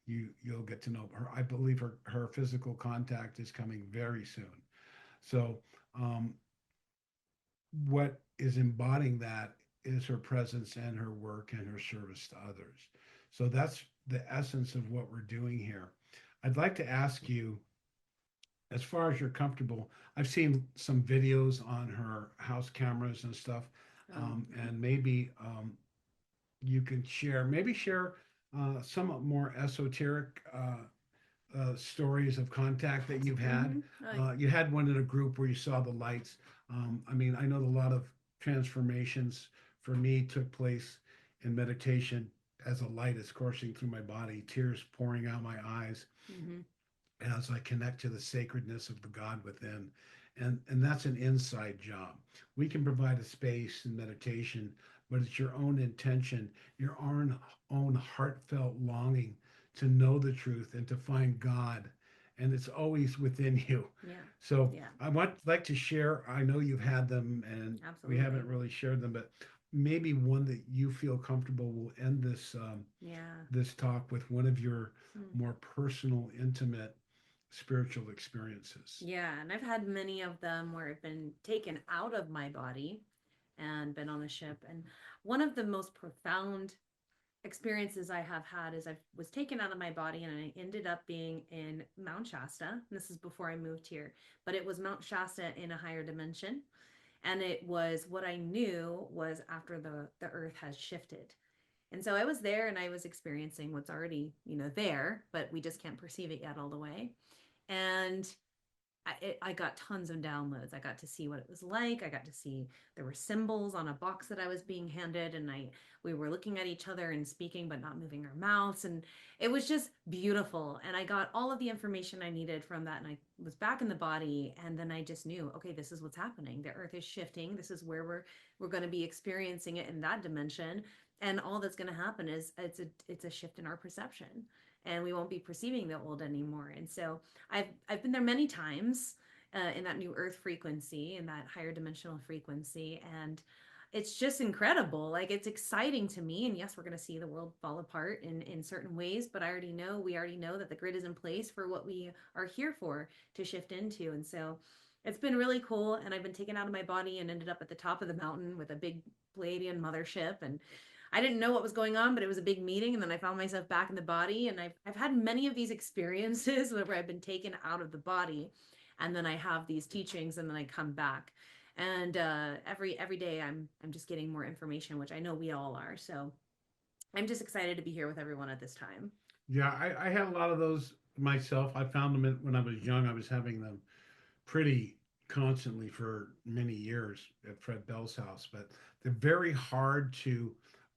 you'll get to know her. I believe her physical contact is coming very soon. So what is embodying that is her presence and her work and her service to others. So that's the essence of what we're doing here. I'd like to ask you, as far as you're comfortable, I've seen some videos on her house cameras and stuff, and maybe you can share some more esoteric stories of contact that you've had. You had one in a group where you saw the lights. I mean, I know a lot of transformations for me took place in meditation as a light is coursing through my body, tears pouring out my eyes Mm-hmm. as I connect to the sacredness of the God within. And that's an inside job. We can provide a space in meditation, but it's your own intention, your own heartfelt longing to know the truth and to find God. And it's always within you. Yeah. So Yeah. I want like to share. I know you've had them and we Absolutely. haven't really shared them, but maybe one that you feel comfortable will end Yeah. this talk with one of your Mm. more personal, intimate spiritual experiences. Yeah, and I've had many of them where I've been taken out of my body and been on a ship. And one of the most profound experiences I have had is I was taken out of my body and I ended up being in Mount Shasta. This is before I moved here, but it was Mount Shasta in a higher dimension. And it was what I knew was after the earth has shifted. And so I was there and I was experiencing what's already, there, but we just can't perceive it yet all the way. And I got tons of downloads. I got to see what it was like. I got to see there were symbols on a box that I was being handed, and we were looking at each other and speaking, but not moving our mouths, and it was just beautiful. And I got all of the information I needed from that, and I was back in the body, and then I just knew, okay, this is what's happening. The Earth is shifting. This is where we're going to be experiencing it in that dimension, and all that's going to happen is it's a shift in our perception, and we won't be perceiving the old anymore. And so I've been there many times in that new earth frequency, in that higher dimensional frequency, and it's just incredible. Like, it's exciting to me. And yes, we're going to see the world fall apart in certain ways, but we already know that the grid is in place for what we are here for, to shift into. And so it's been really cool. And I've been taken out of my body and ended up at the top of the mountain with a big Palladian mothership, and I didn't know what was going on, but it was a big meeting. And then I found myself back in the body. And I've had many of these experiences where I've been taken out of the body. And then I have these teachings and then I come back. And every day I'm just getting more information, which I know we all are. So I'm just excited to be here with everyone at this time. Yeah, I had a lot of those myself. I found them when I was young. I was having them pretty constantly for many years at Fred Bell's house, but they're very hard to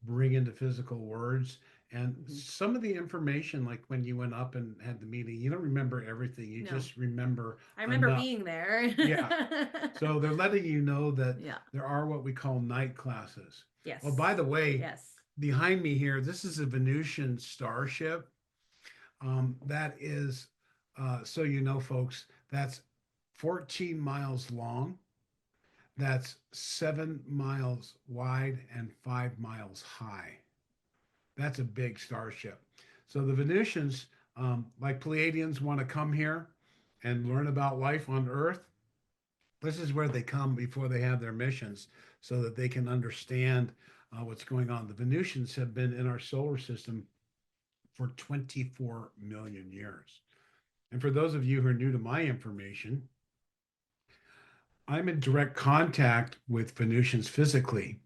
bring into physical words. And Mm-hmm. some of the information, like when you went up and had the meeting, you don't remember everything. You No. just remember I remember enough. being there. Yeah. So they're letting you know that Yeah. there are what we call night classes. Yes. Oh, by the way, Yes. behind me here, this is a Venusian starship. That is, so you know, folks, that's 14 miles long. That's 7 miles wide and 5 miles high. That's a big starship. So the Venusians, like Pleiadians, want to come here and learn about life on Earth. This is where they come before they have their missions so that they can understand what's going on. The Venusians have been in our solar system for 24 million years. And for those of you who are new to my information, I'm in direct contact with Venusians physically.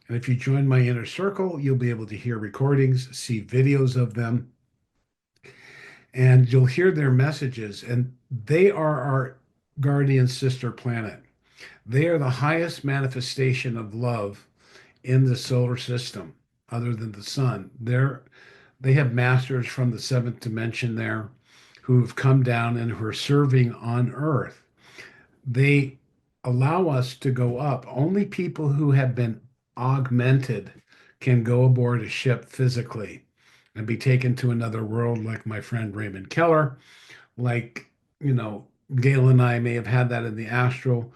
And if you join my inner circle, you'll be able to hear recordings, see videos of them, and you'll hear their messages. And they are our guardian sister planet. They are the highest manifestation of love in the solar system, other than the sun. They have masters from the seventh dimension there who have come down and who are serving on Earth. They allow us to go up. Only people who have been augmented can go aboard a ship physically and be taken to another world, like my friend Raymond Keller, like, Gail and I may have had that in the astral,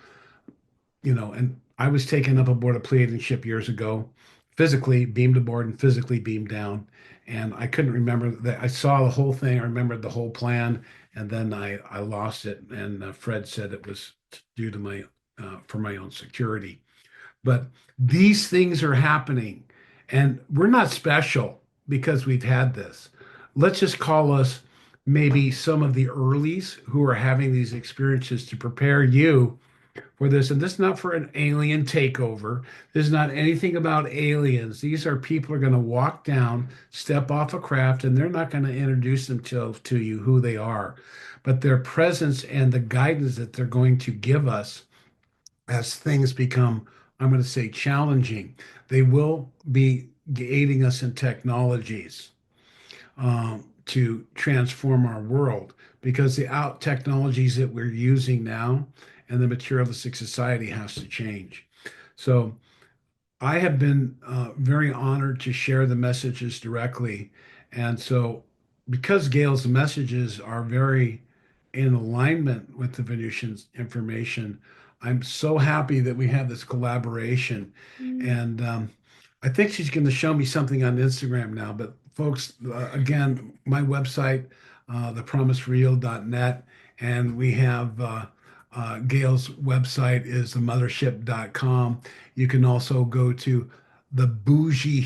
and I was taken up aboard a Pleiadian ship years ago, physically beamed aboard and physically beamed down. And I couldn't remember that. I saw the whole thing. I remembered the whole plan, and then I lost it. And Fred said it was due to for my own security. But these things are happening, and we're not special because we've had this. Let's just call us maybe some of the earlies who are having these experiences to prepare you for this. And this is not for an alien takeover. This is not anything about aliens. These are people who are going to walk down, step off a craft, and they're not going to introduce themselves to you who they are. But their presence and the guidance that they're going to give us as things become, I'm going to say, challenging, they will be aiding us in technologies to transform our world because the out technologies that we're using now and the materialistic society has to change. So I have been very honored to share the messages directly. And so, because Gail's messages are very in alignment with the Venusian's information, I'm so happy that we have this collaboration. Mm. And I think she's going to show me something on Instagram now. But, folks, again, my website, thepromisereal.net, and we have Gail's website is themothership.com. You can also go to the boujee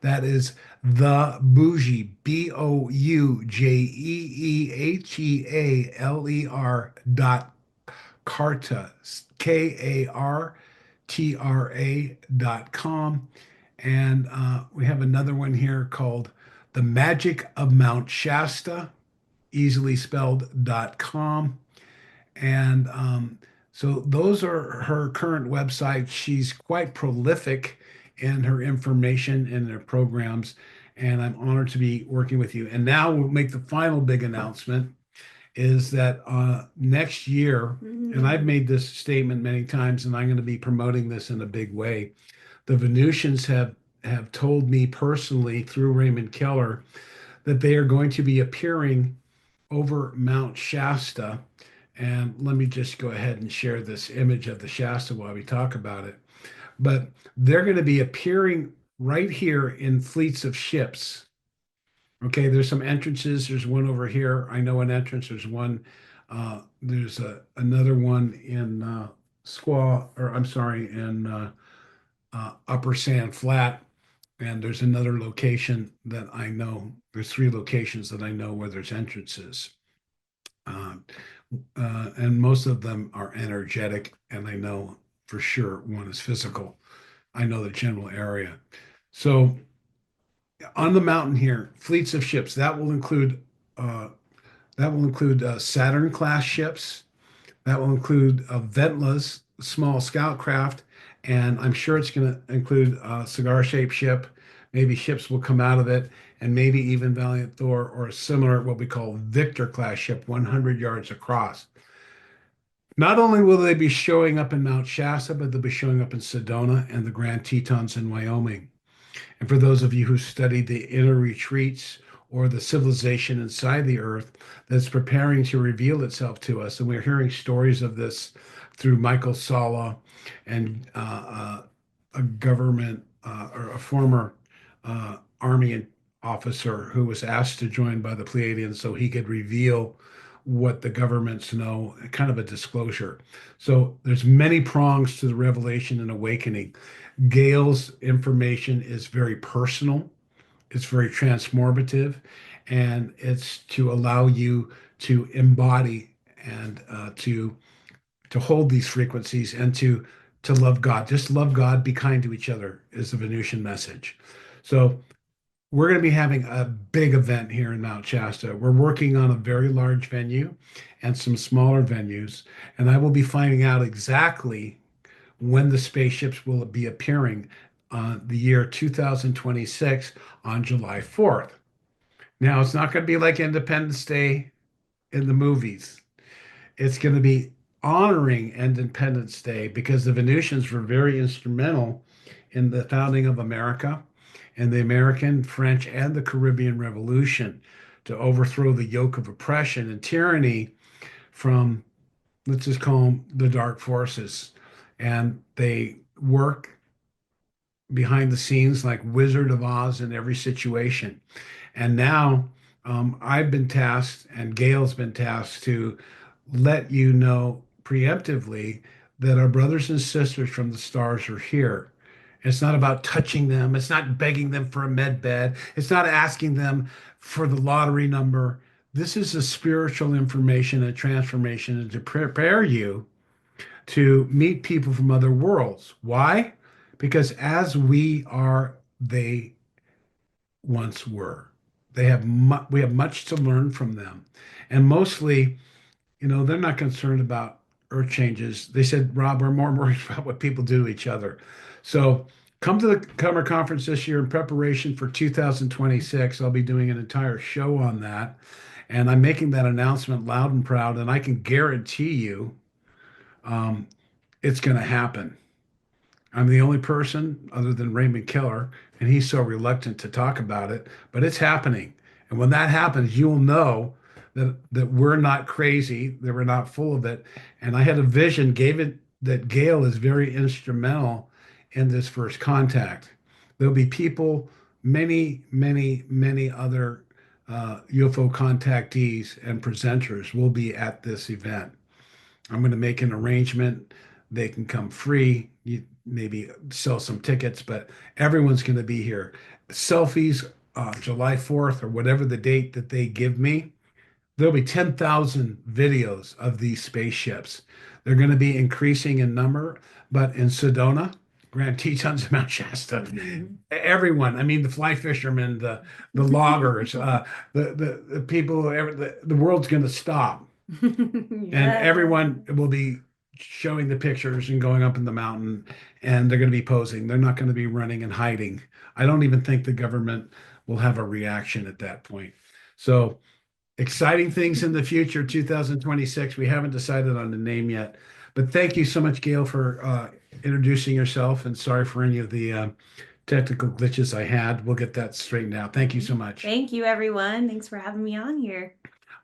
That is the Boujee, Boujehealer.Kartra, KARTRA.com. And we have another one here called The Magic of Mount Shasta, easily spelled.com. And so those are her current websites. She's quite prolific in her information and her programs. And I'm honored to be working with you. And now we'll make the final big announcement is that next year, and I've made this statement many times, and I'm going to be promoting this in a big way. The Venusians have told me personally through Raymond Keller that they are going to be appearing over Mount Shasta. And let me just go ahead and share this image of the Shasta while we talk about it. But they're going to be appearing right here in fleets of ships. Okay, there's some entrances. There's one over here. I know an entrance. There's one. There's another one in Squaw, or I'm sorry, in Upper Sand Flat. And there's another location that I know. There's three locations that I know where there's entrances. Uh, and most of them are energetic, and I know for sure one is physical. I know the general area. So on the mountain here, fleets of ships uh, that will include Saturn class ships. That will include Ventlas, small scout craft, and I'm sure it's going to include a cigar shaped ship. Maybe ships will come out of it, and maybe even Valiant Thor or a similar, what we call Victor class ship, 100 yards across. Not only will they be showing up in Mount Shasta, but they'll be showing up in Sedona and the Grand Tetons in Wyoming. And for those of you who studied the inner retreats or the civilization inside the earth that's preparing to reveal itself to us, and we're hearing stories of this through Michael Sala and a government or a former army officer who was asked to join by the Pleiadians so he could reveal what the governments know, kind of a disclosure. So there's many prongs to the revelation and awakening. Gail's information is very personal, it's very transformative, and it's to allow you to embody and to hold these frequencies and to love God. Just love God, be kind to each other is the Venusian message. So we're going to be having a big event here in Mount Shasta. We're working on a very large venue and some smaller venues, and I will be finding out exactly when the spaceships will be appearing the year 2026 on July 4th. Now, it's not going to be like Independence Day in the movies. It's going to be honoring Independence Day because the Venusians were very instrumental in the founding of America and the American, French, and the Caribbean Revolution to overthrow the yoke of oppression and tyranny from, let's just call them the dark forces. And they work behind the scenes like Wizard of Oz in every situation. And now I've been tasked, and Gail's been tasked to let you know preemptively that our brothers and sisters from the stars are here. It's not about touching them. It's not begging them for a med bed. It's not asking them for the lottery number. This is a spiritual information and transformation and to prepare you to meet people from other worlds. Why? Because as we are, they once were. We have much to learn from them. And mostly, they're not concerned about earth changes. They said, Rob, we're more worried about what people do to each other. So come to the Comer Conference this year in preparation for 2026. I'll be doing an entire show on that. And I'm making that announcement loud and proud. And I can guarantee you um, it's going to happen. I'm the only person other than Raymond Keller, and he's so reluctant to talk about it, but it's happening. And when that happens, you'll know that we're not crazy, that we're not full of it. And I had a vision, gave it that Gail is very instrumental in this first contact. There'll be people, many, many, many other UFO contactees and presenters will be at this event. I'm going to make an arrangement. They can come free. You maybe sell some tickets, but everyone's going to be here. Selfies, July 4th or whatever the date that they give me. There'll be 10,000 videos of these spaceships. They're going to be increasing in number, but in Sedona, Grand Tetons, and Mount Shasta, everyone, I mean, the fly fishermen, the loggers, the people, the world's going to stop. And everyone will be showing the pictures and going up in the mountain, and they're going to be posing. They're not going to be running and hiding. I don't even think the government will have a reaction at that point. So exciting things in the future, 2026. We haven't decided on the name yet, but thank you so much, Gail, for introducing yourself, and sorry for any of the technical glitches I had. We'll get that straightened out. Thank you so much. Thank you, everyone. Thanks for having me on here.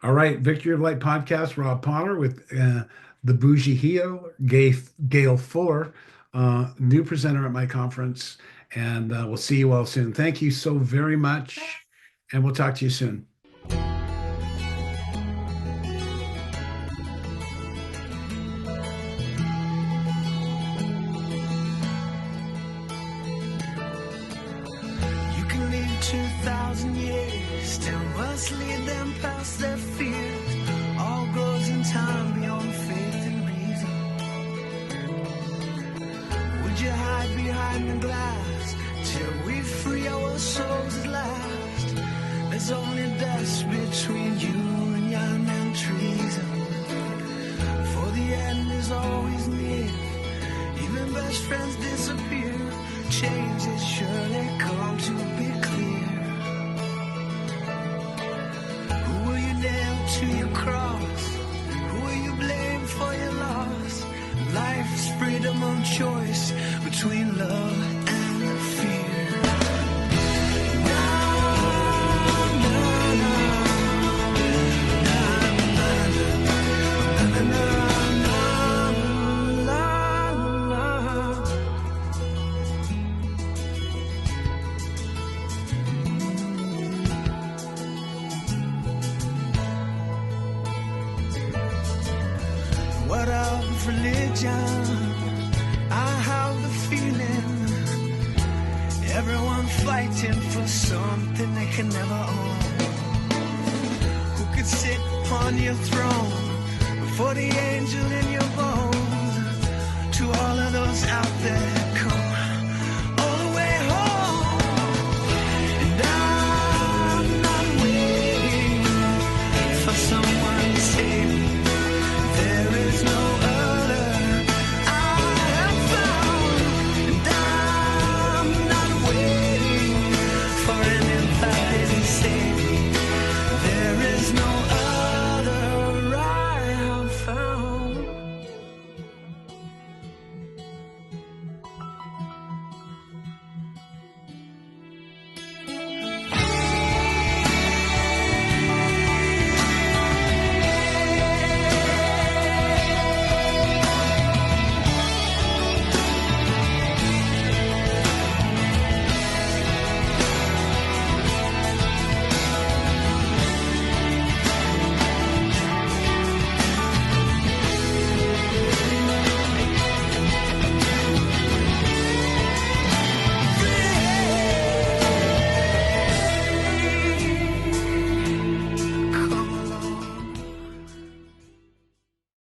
All right, Victory of Light podcast, Rob Palmer with the Boujee Heo, Gail Fuller, new presenter at my conference, and we'll see you all soon. Thank you so very much, and we'll talk to you soon. You can live 2,000 years, still must lead them past their fears. All grows in time beyond faith and reason. Would you hide behind the glass till we free our souls at last? There's only dust between you and yarn and treason. For the end is always near. Even best friends disappear. Change is surely come to be clear. Who will you nail to your cross? Who will you blame for your loss? Life's freedom of choice between love and fear. What of religion? I have the feeling everyone fighting for something they can never own. Who could sit upon your throne before the angel in your bones? To all of those out there